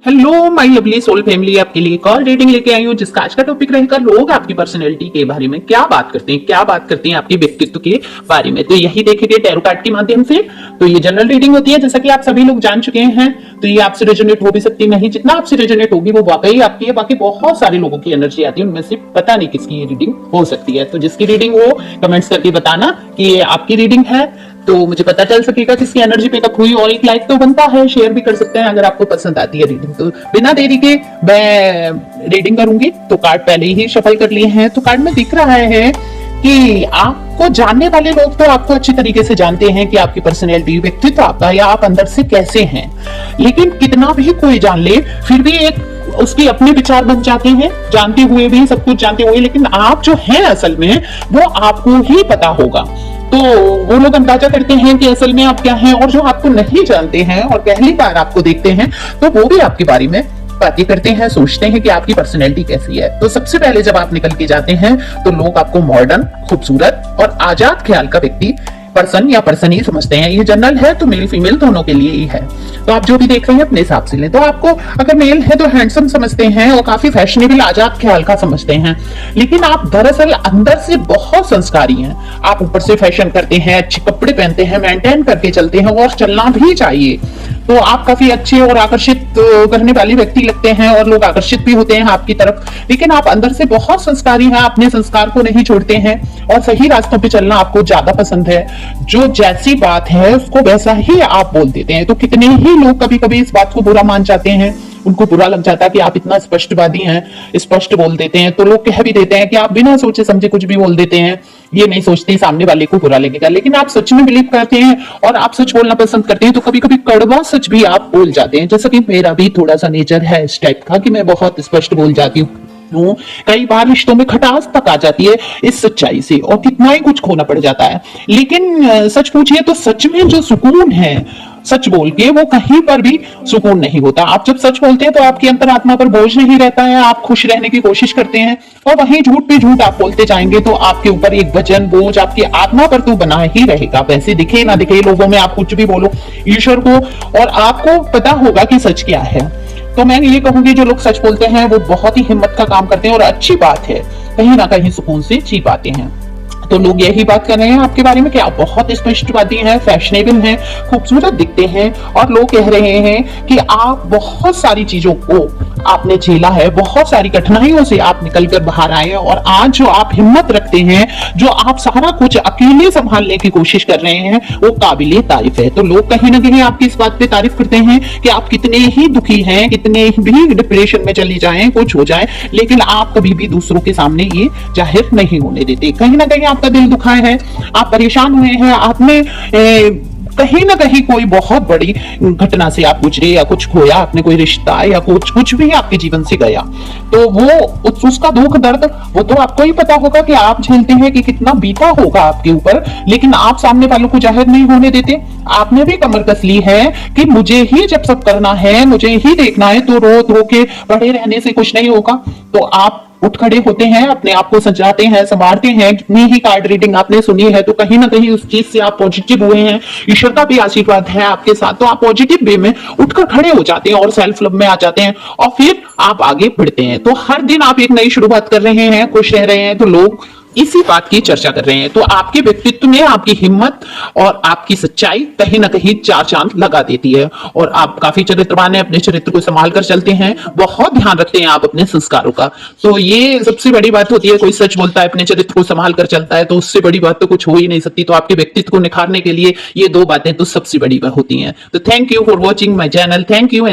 Hello my lovely soul family, आपके लिए call reading लेके आई हूँ जिसका आज का टॉपिक रहेगा लोग आपकी पर्सनैलिटी के बारे में क्या बात करते हैं आपके व्यक्तित्व के बारे में। तो यही देखेंगे टैरो कार्ड के माध्यम से। तो ये जनरल रीडिंग होती है, जैसा कि आप सभी लोग जान चुके हैं। तो ये आपसे रेजोनेट हो भी सकती नहीं, जितना आपसे रेजोनेट होगी वो वाकई आपकी है। बाकी बहुत सारे लोगों की एनर्जी आती है, उनमें से पता नहीं किसकी ये रीडिंग हो सकती है। तो जिसकी रीडिंग हो कमेंट्स करके बताना कि ये आपकी रीडिंग है, तो मुझे पता चल सकेगा किसकी एनर्जी पिकअप हुई। और एक लाइक तो बनता है, शेयर भी कर सकते हैं अगर आपको पसंद आती है रीडिंग। तो बिना देरी के मैं रीडिंग करूंगी। तो कार्ड पहले ही शफल कर लिए हैं। तो कार्ड में दिख रहा है कि आपको जानने वाले लोग तो आपको अच्छी तरीके से जानते हैं कि आपकी पर्सनैलिटी, व्यक्तित्व आपका या आप अंदर से कैसे हैं। लेकिन कितना भी कोई जान ले फिर भी एक उसके अपने विचार बन जाते हैं, जानते हुए भी, सब कुछ जानते हुए। लेकिन आप जो है असल में वो आपको ही पता होगा। तो वो लोग अंदाजा करते हैं कि असल में आप क्या हैं। और जो आपको नहीं जानते हैं और पहली बार आपको देखते हैं तो वो भी आपके बारे में बातें करते हैं, सोचते हैं कि आपकी पर्सनैलिटी कैसी है। तो सबसे पहले जब आप निकल के जाते हैं तो लोग आपको मॉडर्न, खूबसूरत और आजाद ख्याल का व्यक्ति, पर्सन या पर्सन ही समझते हैं। ये जनरल है तो मेल फीमेल दोनों के लिए ही है। तो आप जो भी देख रहे हैं अपने हिसाब से लें। तो आपको अगर मेल है तो हैंडसम समझते हैं और काफी फैशनेबल, आजाद ख्याल का समझते हैं। लेकिन आप दरअसल अंदर से बहुत संस्कारी हैं। आप ऊपर से फैशन करते हैं, अच्छे कपड़े पहनते हैं, मेंटेन करके चलते हैं और चलना भी चाहिए। तो आप काफी अच्छे और आकर्षित करने वाले व्यक्ति लगते हैं और लोग आकर्षित भी होते हैं आपकी तरफ। लेकिन आप अंदर से बहुत संस्कारी हैं, अपने संस्कार को नहीं छोड़ते हैं और सही रास्तों पे चलना आपको ज्यादा पसंद है। जो जैसी बात है उसको वैसा ही आप बोल देते हैं। तो कितने ही लोग कभी कभी इस बात को बुरा मान जाते हैं, उनको बुरा लग जाता है कि आप इतना स्पष्टवादी हैं, स्पष्ट बोल देते हैं। तो लोग कह भी देते हैं कि आप बिना सोचे समझे कुछ भी बोल देते हैं, ये नहीं सोचते सामने वाले को बुरा लगेगा। लेकिन आप सच में बिलीव करते हैं और आप सच बोलना पसंद करते हैं। तो कभी कभी कड़वा सच भी आप बोल जाते हैं, जैसा कि मेरा भी थोड़ा सा नेचर है इस टाइप का कि मैं बहुत स्पष्ट बोल जाती हूँ। कई बार रिश्तों में खटास तक आ जाती है इस सच्चाई से और कितना ही कुछ खोना पड़ जाता है। लेकिन सच पूछिए तो सच में जो सुकून है सच बोल के, वो कहीं पर भी सुकून नहीं होता। आप जब सच बोलते हैं तो आपकी अंतरात्मा पर बोझ नहीं रहता है, आप खुश रहने की कोशिश करते हैं। और वहीं झूठ पे झूठ आप बोलते जाएंगे तो आपके ऊपर एक वजन, बोझ आपकी आत्मा पर तो बना ही रहेगा। वैसे दिखे ना दिखे लोगों में आप कुछ भी बोलो ईश्वर को, और आपको पता होगा कि सच क्या है। तो मैं ये कहूंगी जो लोग सच बोलते हैं वो बहुत ही हिम्मत का काम करते हैं और अच्छी बात है, कहीं ना कहीं सुकून से जी पाते हैं। तो लोग यही बात कर रहे हैं आपके बारे में कि आप बहुत स्पष्टवादी हैं, फैशनेबल हैं, खूबसूरत दिखते हैं। और लोग कह रहे हैं कि आप बहुत सारी चीजों को आपने झेला है, बहुत सारी कठिनाइयों से आप निकल कर बाहर आए हैं। और आज जो आप हिम्मत रखते हैं, जो आप सारा कुछ अकेले संभालने की कोशिश कर रहे हैं, वो काबिले तारीफ है। तो लोग कहीं ना कहीं आपकी इस बात पे तारीफ करते हैं कि आप कितने ही दुखी हैं, कितने भी डिप्रेशन में चली जाएं, कुछ हो जाए, लेकिन आप कभी भी दूसरों के सामने ये जाहिर नहीं होने देते। कहीं ना कहीं आपका दिल दुखा है, आप परेशान हुए हैं, आपने कहीं ना कहीं कोई बहुत बड़ी घटना से आप गुजरे या कुछ खोया, आपने कोई रिश्ता या कुछ भी आपके जीवन से गया। तो वो उसका दुख दर्द वो तो आपको ही पता होगा कि आप झेलते हैं कि कितना बीता होगा आपके ऊपर। लेकिन आप सामने वालों को जाहिर नहीं होने देते। आपने भी कमर कस ली है कि मुझे ही जब सब करना है, मुझे ही देखना है, तो रो धो के पड़े रहने से कुछ नहीं होगा। तो आप उठ खड़े होते हैं, अपने आप को सजाते हैं, संवारते हैं। कितनी ही कार्ड रीडिंग आपने सुनी है तो कहीं ना कहीं उस चीज से आप पॉजिटिव हुए हैं, ईश्वर का भी आशीर्वाद है आपके साथ। तो आप पॉजिटिव वे में उठकर खड़े हो जाते हैं और सेल्फ लव में आ जाते हैं और फिर आप आगे बढ़ते हैं। तो हर दिन आप एक नई शुरुआत कर रहे हैं, खुश रह रहे हैं। तो लोग इसी बात की चर्चा कर रहे हैं। तो आपके व्यक्तित्व में आपकी हिम्मत और आपकी सच्चाई कहीं ना कहीं चार चांद लगा देती है। और आप काफी चरित्रवान हैं, अपने चरित्र को संभाल कर चलते हैं, बहुत ध्यान रखते हैं आप अपने संस्कारों का। तो ये सबसे बड़ी बात होती है। कोई सच बोलता है, अपने चरित्र को संभाल कर चलता है, तो उससे बड़ी बात तो कुछ हो ही नहीं सकती। तो आपके व्यक्तित्व को निखारने के लिए ये दो बातें तो सबसे बड़ी होती हैं। तो thank you for watching my channel. Thank you.